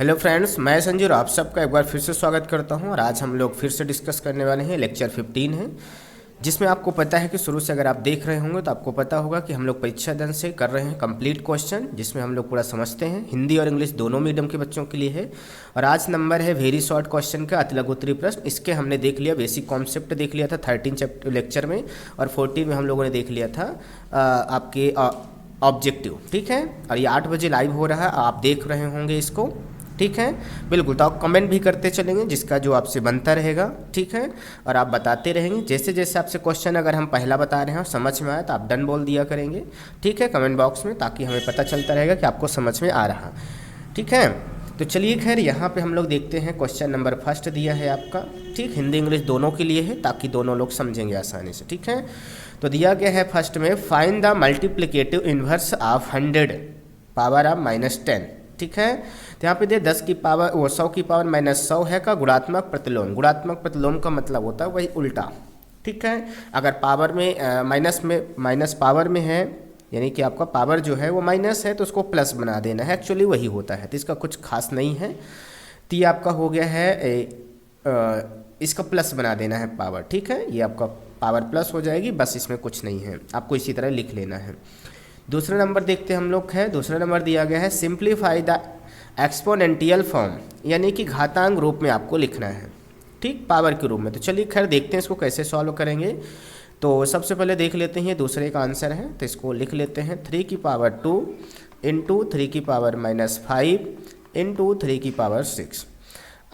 Hello friends, मैं संजू और आप सबका एक बार फिर से स्वागत करता हूं। और आज हम लोग फिर से डिस्कस करने वाले हैं लेक्चर 15 है, जिसमें आपको पता है कि शुरू से अगर आप देख रहे होंगे तो आपको पता होगा कि हम लोग परीक्षा दन से कर रहे हैं कंप्लीट क्वेश्चन, जिसमें हम लोग पूरा समझते हैं। हिंदी और इंग्लिश दोनों मीडियम के बच्चों के लिए है। और आज नंबर है वेरी शॉर्ट क्वेश्चन का, अति लघु उत्तरीय प्रश्न। इसके हमने देख लिया बेसिक कॉन्सेप्ट देख लिया था 13 चैप्टर लेक्चर में, और 14 में हम लोगों ने देख लिया था आपके ऑब्जेक्टिव। ठीक है, और ये 8 बजे लाइव हो रहा है, आप देख रहे होंगे इसको। ठीक है, बिल्कुल। तो आप कमेंट भी करते चलेंगे जिसका जो आपसे बनता रहेगा। ठीक है, और आप बताते रहेंगे जैसे जैसे आपसे क्वेश्चन अगर हम पहला बता रहे हैं और समझ में आए तो आप डन बोल दिया करेंगे। ठीक है, कमेंट बॉक्स में, ताकि हमें पता चलता रहेगा कि आपको समझ में आ रहा। ठीक है, तो चलिए खैर यहाँ पे हम लोग देखते हैं। क्वेश्चन नंबर फर्स्ट दिया है आपका, ठीक, हिंदी इंग्लिश दोनों के लिए है, ताकि दोनों लोग समझेंगे आसानी से। ठीक है, तो दिया गया है फर्स्ट में, find the multiplicative inverse of 100 power of -10। ठीक है, तो यहाँ पे दे 10 की पावर वो 100 की पावर -100 है का गुणात्मक प्रतिलोम। गुणात्मक प्रतिलोम का मतलब होता है वही उल्टा। ठीक है, अगर पावर में माइनस पावर में है, यानी कि आपका पावर जो है वो माइनस है तो उसको प्लस बना देना है, एक्चुअली वही होता है। तो इसका कुछ खास नहीं है। तो ये आपका हो गया है इसका प्लस बना देना है पावर। ठीक है, ये आपका पावर प्लस हो जाएगी, बस इसमें कुछ नहीं है, आपको इसी तरह लिख लेना है। दूसरा नंबर देखते हम लोग है। दूसरा नंबर दिया गया है, सिंप्लीफाई द एक्सपोनेंटियल फॉर्म, यानी कि घातांक रूप में आपको लिखना है। ठीक, पावर के रूप में। तो चलिए खैर देखते हैं इसको कैसे सॉल्व करेंगे। तो सबसे पहले देख लेते हैं, ये दूसरे का आंसर है, तो इसको लिख लेते हैं 3 की पावर 2 इंटू 3 की पावर -5 इंटू 3 की पावर 6।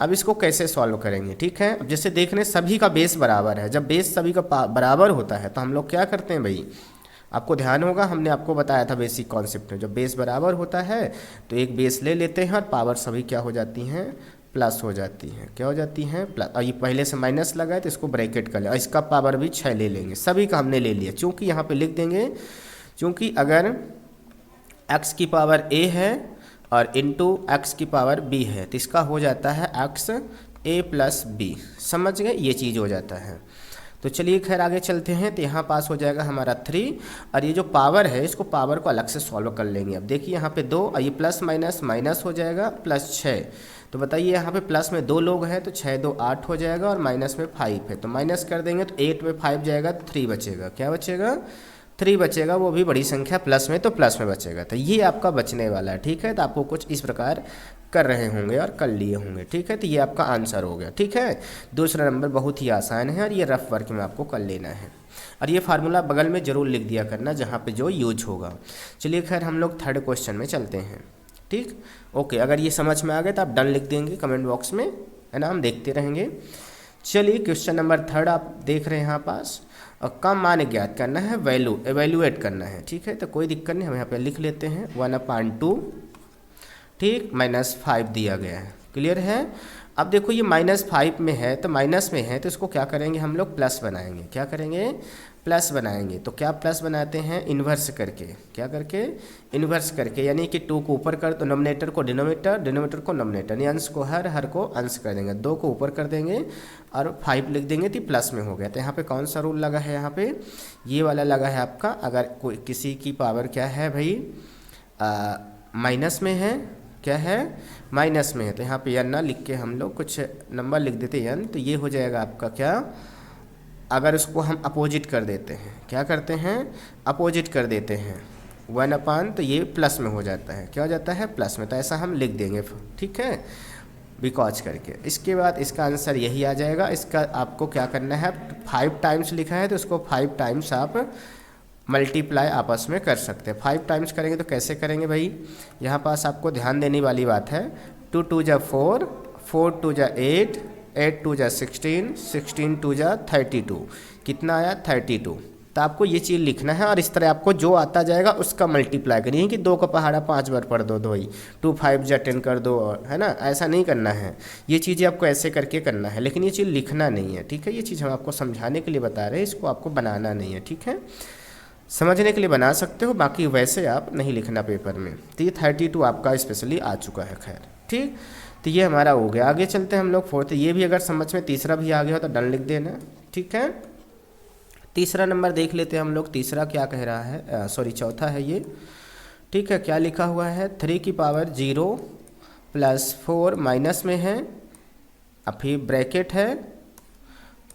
अब इसको कैसे सॉल्व करेंगे। ठीक है, अब जैसे देख रहे हैं सभी का बेस बराबर है। जब बेस सभी का बराबर होता है तो हम लोग क्या करते हैं भाई, आपको ध्यान होगा हमने आपको बताया था बेसिक कॉन्सेप्ट में, जब बेस बराबर होता है तो एक बेस ले लेते हैं और पावर सभी क्या हो जाती हैं, प्लस हो जाती हैं। क्या हो जाती हैं, प्लस। और ये पहले से माइनस लगा है तो इसको ब्रैकेट कर लें, और इसका पावर भी 6 ले लेंगे। सभी का हमने ले लिया, चूँकि यहाँ पे लिख देंगे, चूँकि अगर x की पावर a है और इंटू x की पावर b है तो इसका हो जाता है x a प्लस b। समझ गए, ये चीज़ हो जाता है। तो चलिए खैर आगे चलते हैं। तो यहाँ पास हो जाएगा हमारा 3, और ये जो पावर है इसको पावर को अलग से सॉल्व कर लेंगे। अब देखिए यहाँ पे 2, और ये प्लस माइनस माइनस हो जाएगा +6। तो बताइए यहाँ पे प्लस में 2 लोग हैं तो 6 2 8 हो जाएगा, और माइनस में 5 है तो माइनस कर देंगे तो 8 में 5 जाएगा, 3 बचेगा। क्या बचेगा, 3 बचेगा, वो भी बड़ी संख्या प्लस में, तो प्लस में बचेगा। तो ये आपका बचने वाला है। ठीक है, तो आपको कुछ इस प्रकार कर रहे होंगे और कर लिए होंगे। ठीक है, तो ये आपका आंसर हो गया। ठीक है, दूसरा नंबर बहुत ही आसान है, और ये रफ वर्क में आपको कर लेना है, और ये फार्मूला बगल में ज़रूर लिख दिया करना जहाँ पे जो यूज होगा। चलिए खैर हम लोग थर्ड क्वेश्चन में चलते हैं। ठीक, ओके, अगर ये समझ में आ गया तो आप डन लिख देंगे कमेंट बॉक्स में, है ना, हम देखते रहेंगे। चलिए क्वेश्चन नंबर थर्ड आप देख रहे हैं यहाँ पास, और कम मान ज्ञात करना है, वैल्यू एवेल्यूएट करना है। ठीक है, तो कोई दिक्कत नहीं, हम यहाँ पे लिख लेते हैं 1/2, ठीक, -5 दिया गया है। क्लियर है। अब देखो ये -5 में है, तो माइनस में है तो इसको क्या करेंगे हम लोग, प्लस बनाएंगे। क्या करेंगे, प्लस बनाएंगे। तो क्या प्लस बनाते हैं, इन्वर्स करके। क्या करके, इन्वर्स करके, यानी कि 2 को ऊपर कर, तो नोमिनेटर को डिनोमिनेटर, डिनोमिनेटर को नोमिनेटर, यानी अंश को हर, हर को अंश कर देंगे। 2 को ऊपर कर देंगे और 5 लिख देंगे तो प्लस में हो गया। तो यहाँ पे कौन सा रूल लगा है, यहाँ पे ये वाला लगा है आपका। अगर कोई किसी की पावर क्या है भाई, माइनस में है, क्या है, माइनस में है, तो यहाँ पे n ना लिख के हम लोग कुछ नंबर लिख देते हैं n, तो ये हो जाएगा आपका क्या, अगर उसको हम अपोजिट कर देते हैं, क्या करते हैं, अपोजिट कर देते हैं 1/, तो ये प्लस में हो जाता है। क्या हो जाता है, प्लस में। तो ऐसा हम लिख देंगे। ठीक है, बिकॉज करके। इसके बाद इसका आंसर यही आ जाएगा। इसका आपको क्या करना है, 5 टाइम्स लिखा है तो उसको 5 टाइम्स आप मल्टीप्लाई आपस में कर सकते हैं। 5 टाइम्स करेंगे तो कैसे करेंगे भाई, यहाँ पास आपको ध्यान देने वाली बात है। 2 2 जा 4, 4 2 जा 8, 8 2 जा 16, 16 2 जा 32। कितना आया, 32। तो आपको ये चीज़ लिखना है, और इस तरह आपको जो आता जाएगा उसका मल्टीप्लाई करिए, कि 2 का पहाड़ा 5 बार पढ़ दो, 2 2 5 जा 10 कर दो, है ना, ऐसा नहीं करना है। ये चीज़ें आपको ऐसे करके करना है, लेकिन ये चीज़ लिखना नहीं है। ठीक है, ये चीज़ हम आपको समझाने के लिए बता रहे हैं, इसको आपको बनाना नहीं है। ठीक है, समझने के लिए बना सकते हो, बाकी वैसे आप नहीं लिखना पेपर में। तो ये 32 आपका स्पेशली आ चुका है। खैर ठीक, तो ये हमारा हो गया। आगे चलते हैं हम लोग फोर्थ। ये भी अगर समझ में तीसरा भी आ गया हो तो डन लिख देना। ठीक है, तीसरा नंबर देख लेते हैं हम लोग। तीसरा क्या कह रहा है, सॉरी चौथा है ये। ठीक है, क्या लिखा हुआ है, 3 की पावर 0 +4 माइनस में है, अब फिर ब्रैकेट है,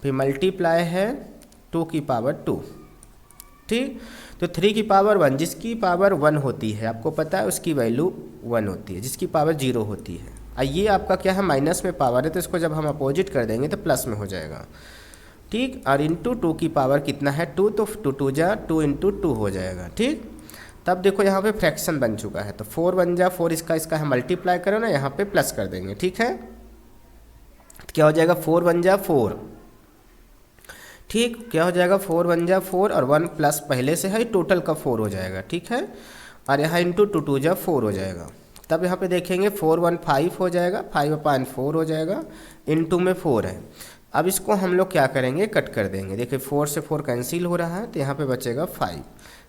फिर मल्टीप्लाई है 2 की पावर 2। ठीक, तो 3 की पावर 1, जिसकी पावर 1 होती है आपको पता है उसकी वैल्यू 1 होती है, जिसकी पावर 0 होती है। ये आपका क्या है, माइनस में पावर है, तो इसको जब हम अपोजिट कर देंगे तो प्लस में हो जाएगा। ठीक, और इंटू 2 की पावर कितना है 2, तो 2 2 जा 2 इंटू 2 हो जाएगा। ठीक, तब देखो यहाँ पे फ्रैक्शन बन चुका है, तो 4 1 जा 4, इसका है मल्टीप्लाई करो ना, यहाँ पे प्लस कर देंगे। ठीक है, क्या हो जाएगा 4 1 जा 4। ठीक, क्या हो जाएगा 4 1 जा 4 और 1 प्लस पहले से है, टोटल का 4 हो जाएगा। ठीक है, और यहाँ इंटू 2 2 जा 4 हो जाएगा। तब यहाँ पे देखेंगे 4 1 5 हो जाएगा, 5/4 हो जाएगा, इंटू में 4 है। अब इसको हम लोग क्या करेंगे, कट कर देंगे। देखिए 4 से 4 कैंसिल हो रहा है, तो यहाँ पे बचेगा 5।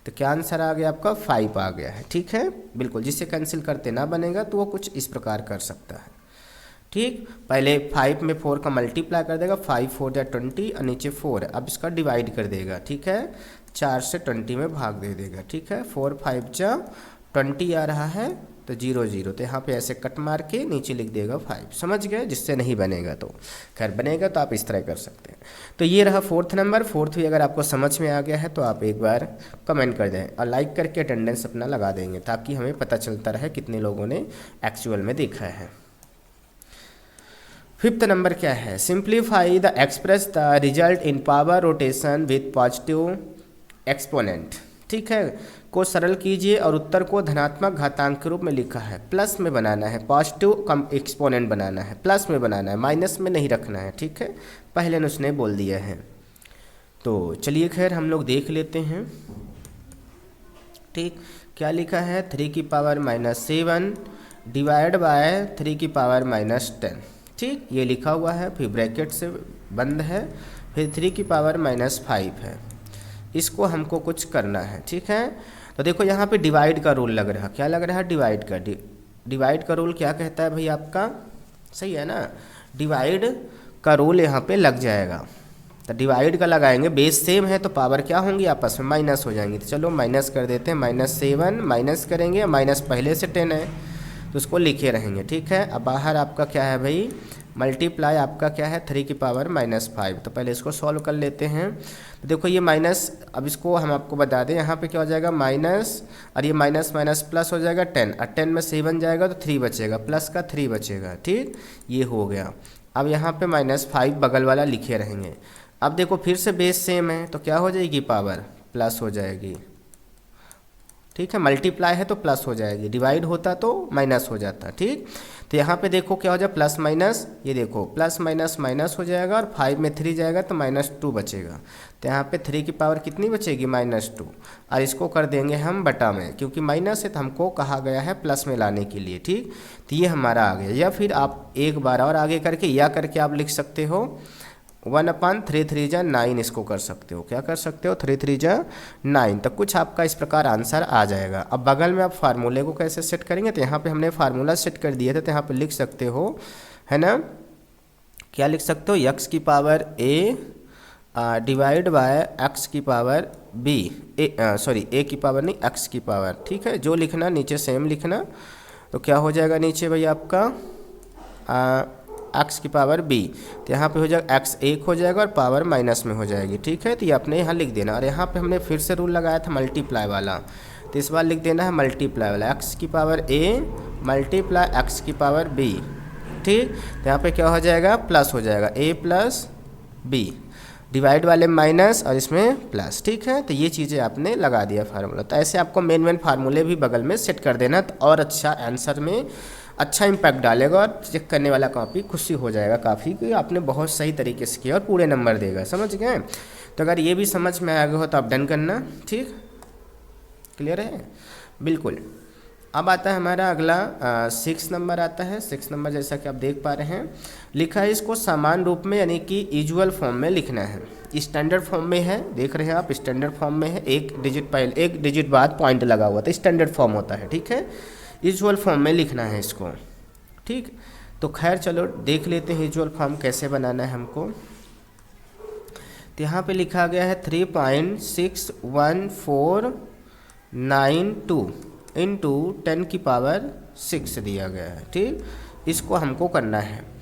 तो क्या आंसर आ गया आपका 5 आ गया है। ठीक है, बिल्कुल, जिससे कैंसिल करते ना बनेगा तो वो कुछ इस प्रकार कर सकता है। ठीक, पहले 5 में 4 का मल्टीप्लाई कर देगा, 5 4 जा 20 और नीचे 4 है, अब इसका डिवाइड कर देगा। ठीक है, 4 से 20 में भाग दे देगा। ठीक है, 4 5 जा 20 आ रहा है, तो 0 0, तो यहाँ पे ऐसे कट मार के नीचे लिख देगा 5। समझ गए, जिससे नहीं बनेगा तो खैर बनेगा तो आप इस तरह कर सकते हैं। तो ये रहा 4th नंबर। 4th भी अगर आपको समझ में आ गया है तो आप एक बार कमेंट कर दें और लाइक करके अटेंडेंस अपना लगा देंगे, ताकि हमें पता चलता रहे कितने लोगों ने एक्चुअल में देखा है। 5th नंबर क्या है, simplify the express the result in power rotation with positive exponent. ठीक है, को सरल कीजिए और उत्तर को धनात्मक घातांक के रूप में लिखा है। प्लस में बनाना है, पॉजिटिव कम एक्सपोनेंट बनाना है, प्लस में बनाना है, माइनस में नहीं रखना है। ठीक है, पहले ने उसने बोल दिया है। तो चलिए खैर हम लोग देख लेते हैं। ठीक, क्या लिखा है, 3 की पावर -7 डिवाइड बाय 3 की पावर -10। ठीक, ये लिखा हुआ है, फिर ब्रैकेट से बंद है, फिर 3 की पावर -5 है। इसको हमको कुछ करना है। ठीक है, तो देखो यहाँ पे डिवाइड का रूल लग रहा है। क्या लग रहा है, डिवाइड का रूल क्या कहता है भाई आपका, सही है ना, डिवाइड का रूल यहाँ पे लग जाएगा। तो डिवाइड का लगाएंगे, बेस सेम है तो पावर क्या होंगी, आपस में माइनस हो जाएंगी। तो चलो माइनस कर देते हैं, -7 माइनस करेंगे, माइनस पहले से 10 है तो उसको लिखे रहेंगे। ठीक है, अब बाहर आपका क्या है भाई, मल्टीप्लाई आपका क्या है 3 की पावर -5। तो पहले इसको सॉल्व कर लेते हैं। तो देखो ये माइनस, अब इसको हम आपको बता दें, यहाँ पे क्या हो जाएगा माइनस, और ये माइनस माइनस प्लस हो जाएगा 10, और 10 में 7 जाएगा तो 3 बचेगा, प्लस का 3 बचेगा। ठीक, ये हो गया। अब यहाँ पे -5 बगल वाला लिखे रहेंगे। अब देखो फिर से बेस सेम है तो क्या हो जाएगी, पावर प्लस हो जाएगी। ठीक है, मल्टीप्लाई है तो प्लस हो जाएगी, डिवाइड होता तो माइनस हो जाता। ठीक, तो यहाँ पे देखो क्या हो जाए, प्लस माइनस, ये देखो प्लस माइनस माइनस हो जाएगा, और 5 में 3 जाएगा तो -2 बचेगा। तो यहाँ पे 3 की पावर कितनी बचेगी, -2, और इसको कर देंगे हम बटा में, क्योंकि माइनस है तो हमको कहा गया है प्लस में लाने के लिए। ठीक, तो ये हमारा आ गया। या फिर आप एक बार और आगे करके या करके आप लिख सकते हो 1/3 3 जा 9, इसको कर सकते हो। क्या कर सकते हो, 3 3 जा 9, तो कुछ आपका इस प्रकार आंसर आ जाएगा। अब बगल में आप फार्मूले को कैसे सेट करेंगे, तो यहाँ पे हमने फार्मूला सेट कर दिया था, तो यहाँ पे लिख सकते हो, है ना, क्या लिख सकते हो, x की power a divide by x की पावर b, a की पावर नहीं, x की पावर। ठीक है, जो लिखना नीचे सेम लिखना। तो क्या हो जाएगा नीचे भाई आपका x की पावर b, तो यहाँ पे हो जाएगा x 1 हो जाएगा और पावर माइनस में हो जाएगी। ठीक है, तो ये आपने यहाँ लिख देना। और यहाँ पे हमने फिर से रूल लगाया था मल्टीप्लाई वाला, तो इस बार लिख देना है मल्टीप्लाई वाला, x की पावर a मल्टीप्लाई x की पावर b। ठीक, तो यहाँ पे क्या हो जाएगा, प्लस हो जाएगा, a प्लस b, डिवाइड वाले माइनस और इसमें प्लस। ठीक है, तो ये चीज़ें आपने लगा दिया फार्मूला। तो ऐसे आपको मेन फार्मूले भी बगल में सेट कर देना, तो और अच्छा आंसर में अच्छा इम्पैक्ट डालेगा, और चेक करने वाला काफ़ी खुशी हो जाएगा काफ़ी कि आपने बहुत सही तरीके से किया और पूरे नंबर देगा। समझ गए, तो अगर ये भी समझ में आ गया हो तो आप डन करना। ठीक, क्लियर है, बिल्कुल। अब आता है हमारा अगला 6 नंबर आता है। 6 नंबर जैसा कि आप देख पा रहे हैं, लिखा है इसको समान रूप में, यानी कि यूजुअल फॉर्म में लिखना है। स्टैंडर्ड फॉर्म में है, देख रहे हैं आप, स्टैंडर्ड फॉर्म में है, एक डिजिट बाद पॉइंट लगा हुआ था, स्टैंडर्ड फॉर्म होता है। ठीक है, यूजुअल फॉर्म में लिखना है इसको। ठीक, तो खैर चलो देख लेते हैं यूजुअल फॉर्म कैसे बनाना है हमको। तो यहाँ पे लिखा गया है 3.61492। इंटू 10 की पावर 6 दिया गया है। ठीक, इसको हमको करना है।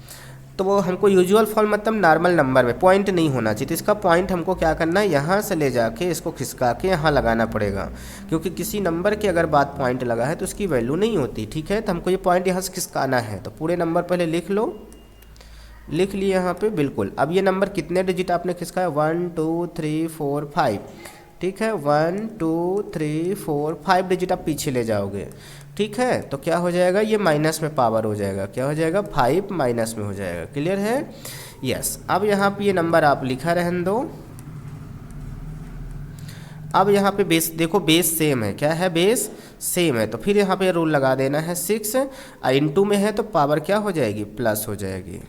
तो वो हमको यूजुअल फॉर्म मतलब नॉर्मल नंबर में पॉइंट नहीं होना चाहिए, तो इसका पॉइंट हमको क्या करना है, यहाँ से ले जाके इसको खिसका के यहाँ लगाना पड़ेगा, क्योंकि किसी नंबर के अगर बाद पॉइंट लगा है तो उसकी वैल्यू नहीं होती। ठीक है, तो हमको ये पॉइंट यहाँ से खिसकाना है। तो पूरे नंबर पहले लिख लो, लिख लिए यहाँ पे बिल्कुल। अब ये नंबर कितने डिजिट आपने खिसकाया, 1 2 3 4 5। ठीक है, 1 2 3 4 5 डिजिट आप पीछे ले जाओगे। ठीक है, तो क्या हो जाएगा, ये माइनस में पावर हो जाएगा, क्या हो जाएगा, 5 माइनस में हो जाएगा। क्लियर है, यस। अब यहाँ पे ये नंबर आप लिखा रहने दो। अब यहाँ पे बेस देखो, बेस सेम है, क्या है, बेस सेम है, तो फिर यहाँ पे रूल लगा देना है 6 इंटू में है तो पावर क्या हो जाएगी, प्लस हो जाएगी।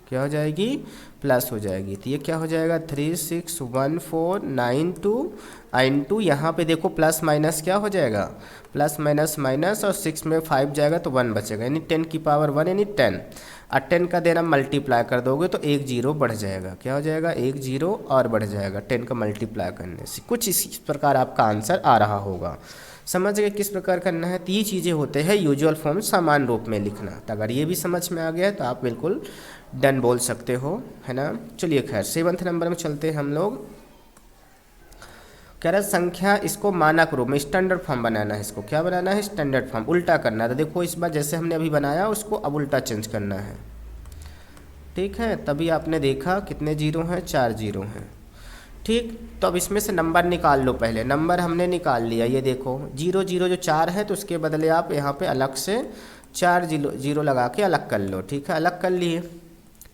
क्या हो जाएगी, प्लस हो जाएगी। तो ये क्या हो जाएगा, 361492 इंटू यहाँ पे देखो प्लस माइनस क्या हो जाएगा, प्लस माइनस माइनस, और 6 में 5 जाएगा तो 1 बचेगा, यानी 10 की पावर 1 यानी 10। और 10 का देना मल्टीप्लाई कर दोगे तो 1 0 बढ़ जाएगा। क्या हो जाएगा, 1 0 और बढ़ जाएगा 10 का मल्टीप्लाई करने से। कुछ इस प्रकार आपका आंसर आ रहा होगा। समझ गए किस प्रकार करना है। तो ये चीज़ें होते हैं यूजुअल फॉर्म समान रूप में लिखना। तो अगर ये भी समझ में आ गया तो आप बिल्कुल डन बोल सकते हो, है ना। चलिए खैर 7वें नंबर में चलते हैं हम लोग। कह रहा है संख्या इसको मानक रूप में स्टैंडर्ड फॉर्म बनाना है। इसको क्या बनाना है, स्टैंडर्ड फॉर्म, उल्टा करना है। तो देखो इस बार जैसे हमने अभी बनाया उसको अब उल्टा चेंज करना है। ठीक है, तभी आपने देखा कितने जीरो हैं, 4 जीरो हैं। ठीक, तो अब इसमें से नंबर निकाल लो। पहले नंबर हमने निकाल लिया, ये देखो 0 0 जो 4 है तो उसके बदले आप यहाँ पे अलग से 4 जीरो लगा के अलग कर लो। ठीक है, अलग कर लिए।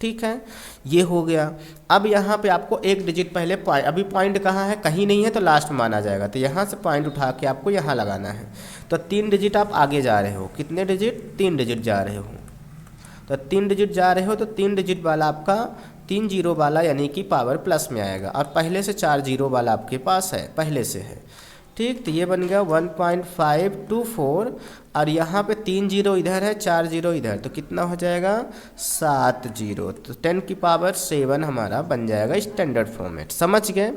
ठीक है, ये हो गया। अब यहाँ पे आपको एक डिजिट पहले पॉइंट, अभी पॉइंट कहाँ है, कहीं नहीं है तो लास्ट में माना जाएगा। तो यहाँ से पॉइंट उठा के आपको यहाँ लगाना है। तो 3 डिजिट आप आगे जा रहे हो, कितने डिजिट, 3 डिजिट जा रहे हो। तो 3 डिजिट जा रहे हो तो 3 डिजिट वाला आपका 3 जीरो वाला यानी कि पावर प्लस में आएगा, और पहले से 4 जीरो वाला आपके पास है, पहले से है। ठीक, तो ये बन गया 1.524, और यहाँ पे 3 जीरो इधर है, 4 जीरो इधर, तो कितना हो जाएगा, 7 जीरो। तो 10 की पावर 7 हमारा बन जाएगा स्टैंडर्ड फॉर्मेट। समझ गए।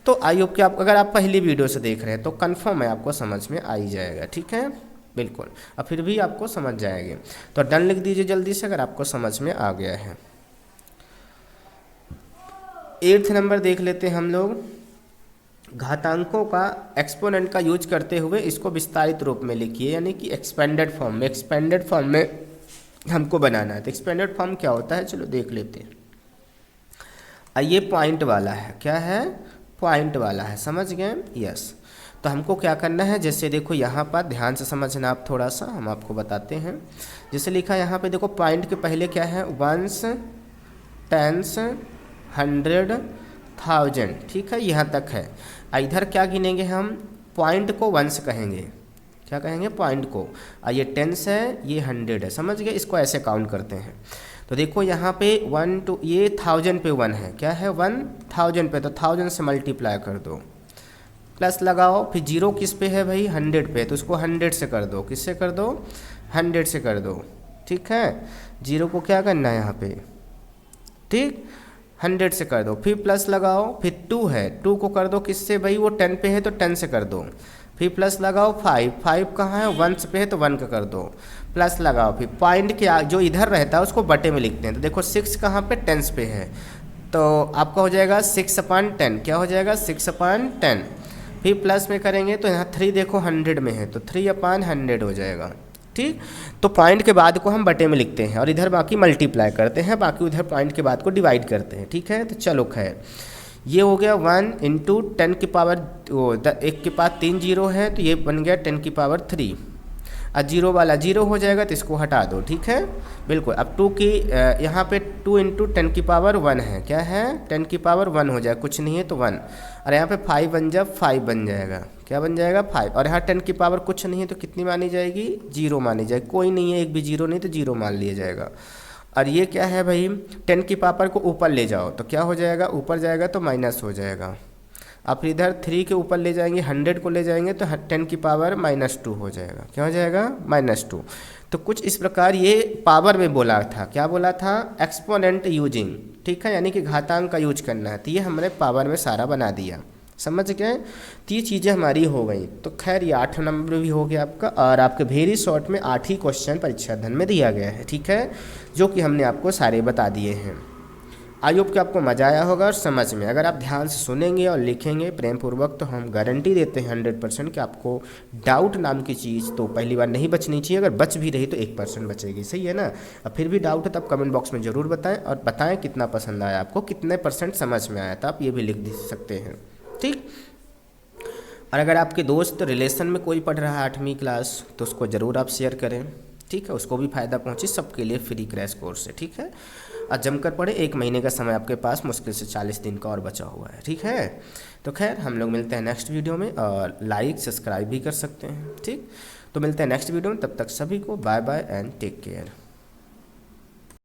तो आई होप कि आप अगर आप पहली वीडियो से देख रहे हैं तो कंफर्म है आपको समझ में आ ही जाएगा। ठीक है, बिल्कुल। अब फिर भी आपको समझ जाएंगे तो डन लिख दीजिए जल्दी से अगर आपको समझ में आ गया है। 8वां नंबर देख लेते हैं हम लोग। घातांकों का एक्सपोनेंट का यूज करते हुए इसको विस्तारित रूप में लिखिए, यानी कि एक्सपेंडेड फॉर्म में। एक्सपेंडेड फॉर्म में हमको बनाना है। तो एक्सपेंडेड फॉर्म क्या होता है, चलो देख लेते हैं। ये पॉइंट वाला है, क्या है, पॉइंट वाला है, समझ गए, यस। तो हमको क्या करना है, जैसे देखो यहाँ पर ध्यान से समझना आप थोड़ा सा, हम आपको बताते हैं। जैसे लिखा यहाँ पे देखो पॉइंट के पहले क्या है, 1s 10s 100 1000। ठीक है, यहाँ तक है। इधर क्या गिनेंगे हम, पॉइंट को 1s कहेंगे, क्या कहेंगे, पॉइंट को। ये 10s है, ये 100 है, समझ गए। इसको ऐसे काउंट करते हैं। तो देखो यहाँ पे 1 2, ये 1000 पे 1 है, क्या है, 1000 पे, तो 1000 से मल्टीप्लाई कर दो, प्लस लगाओ। फिर जीरो किस पे है भाई, 100 पे, तो उसको 100 से कर दो। किससे कर दो, 100 से कर दो। ठीक है, जीरो को क्या करना है यहाँ पे, ठीक, 100 से कर दो। फिर प्लस लगाओ, फिर 2 है, 2 को कर दो किससे भाई, वो 10 पे है तो 10 से कर दो। फिर प्लस लगाओ 5 कहाँ है, 1 पे है तो 1 का कर दो, प्लस लगाओ। फिर पॉइंट के जो इधर रहता है उसको बटे में लिखते हैं। तो देखो 6 कहाँ पे, 10 पे है, तो आपका हो जाएगा 6/10। क्या हो जाएगा, 6/10। फिर प्लस में करेंगे तो यहाँ 3 देखो 100 में है, तो 3/100 हो जाएगा। ठीक, तो पॉइंट के बाद को हम बटे में लिखते हैं और इधर बाकी मल्टीप्लाई करते हैं, बाकी उधर पॉइंट के बाद को डिवाइड करते हैं। ठीक है, तो चलो खैर ये हो गया 1 × 10 की पावर, 1 के पास 3 जीरो है तो ये बन गया 10 की पावर 3। और जीरो वाला जीरो हो जाएगा तो इसको हटा दो। ठीक है, बिल्कुल। अब 2 की यहाँ पे 2 × 10 की पावर 1 है, क्या है, 10 की पावर 1 हो जाएगा, कुछ नहीं है तो 1। और यहाँ पे 5 बन जाए, 5 बन जाएगा, क्या बन जाएगा, 5। और यहाँ 10 की पावर कुछ नहीं है तो कितनी मानी जाएगी, 0 मानी जाएगी। कोई नहीं है, एक भी जीरो नहीं तो 0 मान लिया जाएगा। और ये क्या है भाई, 10 की पावर को ऊपर ले जाओ तो क्या हो जाएगा, ऊपर जाएगा तो माइनस हो जाएगा। अब फिर इधर 3 के ऊपर ले जाएंगे, 100 को ले जाएंगे तो 10 की पावर -2 हो जाएगा। क्या हो जाएगा, -2। तो कुछ इस प्रकार ये पावर में बोला था, क्या बोला था, एक्सपोनेंट यूजिंग। ठीक है, यानी कि घातांक का यूज करना है। तो ये हमने पावर में सारा बना दिया। समझ गए। तो ये चीज़ें हमारी हो गई। तो खैर ये 8 नंबर भी हो गया आपका, और आपके वेरी शॉर्ट में 8 ही क्वेश्चन परीक्षा धन में दिया गया है, ठीक है, जो कि हमने आपको सारे बता दिए हैं। आई होप कि आपको मज़ा आया होगा और समझ में, अगर आप ध्यान से सुनेंगे और लिखेंगे प्रेम पूर्वक, तो हम गारंटी देते हैं 100% कि आपको डाउट नाम की चीज़ तो पहली बार नहीं बचनी चाहिए। अगर बच भी रही तो 1% बचेगी, सही है ना। और फिर भी डाउट है तो आप कमेंट बॉक्स में ज़रूर बताएं, और बताएं कितना पसंद आया आपको, कितने % समझ में आया था, आप ये भी लिख दे सकते हैं, ठीक। और अगर आपके दोस्त रिलेशन में कोई पढ़ रहा है 8वीं क्लास, तो उसको ज़रूर आप शेयर करें, ठीक है, उसको भी फ़ायदा पहुँचे। सबके लिए फ्री क्रैश कोर्स है, ठीक है। और जमकर पढ़े, 1 महीने का समय आपके पास मुश्किल से 40 दिन का और बचा हुआ है, ठीक है। तो खैर हम लोग मिलते हैं नेक्स्ट वीडियो में, और लाइक सब्सक्राइब भी कर सकते हैं, ठीक। तो मिलते हैं नेक्स्ट वीडियो में, तब तक सभी को bye bye and take care.